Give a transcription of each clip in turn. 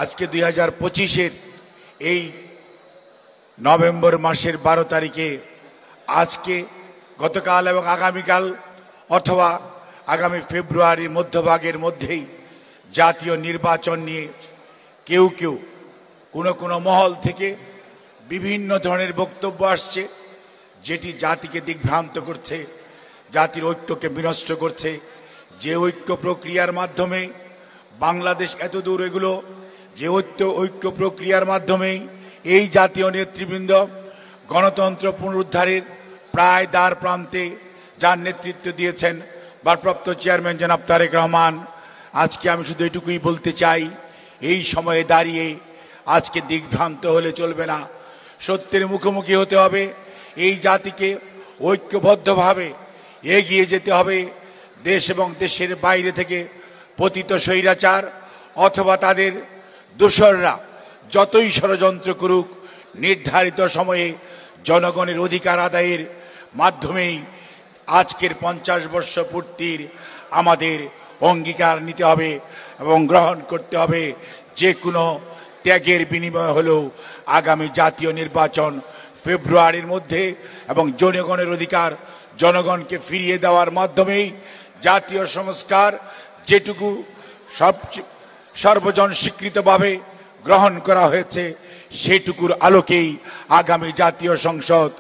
আজকে 2025-এর এই নভেম্বর মাসের 12 তারিখে আজকে গতকাল এবং আগামীকাল অথবা আগামী ফেব্রুয়ারির মধ্যভাগের মধ্যেই জাতীয় নির্বাচন নিয়ে কেউ কেউ কোনো মহল থেকে বিভিন্ন ধরনের বক্তব্য আসছে, যেটি জাতিকে দিগ্ভ্রান্ত করছে, জাতির ঐক্যকে বিনষ্ট করছে। যে ঐক্য প্রক্রিয়ার মাধ্যমে বাংলাদেশ এতদূর এগুলো, যে ঐক্য প্রক্রিয়ার মাধ্যমেই এই জাতীয় নেতৃবৃন্দ গণতন্ত্র পুনরুদ্ধারের প্রায় দ্বার প্রান্তে যার নেতৃত্ব দিয়েছেন ভারপ্রাপ্ত চেয়ারম্যান জনাব তারেক রহমান। আজকে আমি শুধু এটুকুই বলতে চাই, এই সময়ে দাঁড়িয়ে আজকে দিগ্ভ্রান্ত হলে চলবে না, সত্যের মুখোমুখি হতে হবে। এই জাতিকে ঐক্যবদ্ধভাবে এগিয়ে যেতে হবে। দেশ এবং দেশের বাইরে থেকে পতিত স্বৈরাচার অথবা তাদের দোসররা যতই ষড়যন্ত্র করুক, নির্ধারিত সময়ে জনগণের অধিকার আদায়ের মাধ্যমেই আজকের 50 বর্ষ পূর্তির আমাদের অঙ্গীকার নিতে হবে এবং গ্রহণ করতে হবে। যে কোনো ত্যাগের বিনিময় হলেও আগামী জাতীয় নির্বাচন ফেব্রুয়ারির মধ্যে এবং জনগণের অধিকার জনগণকে ফিরিয়ে দেওয়ার মাধ্যমেই জাতীয় সংস্কার যেটুকু সর্বজন স্বীকৃতভাবে গ্রহণ করা হয়েছে সেটুকুর আলোকেই আগামী জাতীয় সংসদ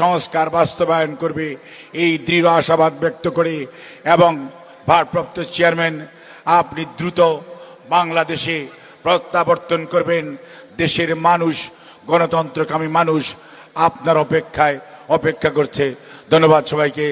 সংস্কার বাস্তবায়ন করবে, এই দৃঢ় আশাবাদ ব্যক্ত করে এবং ভারপ্রাপ্ত চেয়ারম্যান আপনি দ্রুত বাংলাদেশে প্রত্যাবর্তন করবেন। দেশের মানুষ, গণতন্ত্রকামী মানুষ আপনার অপেক্ষা করছে। ধন্যবাদ সবাইকে।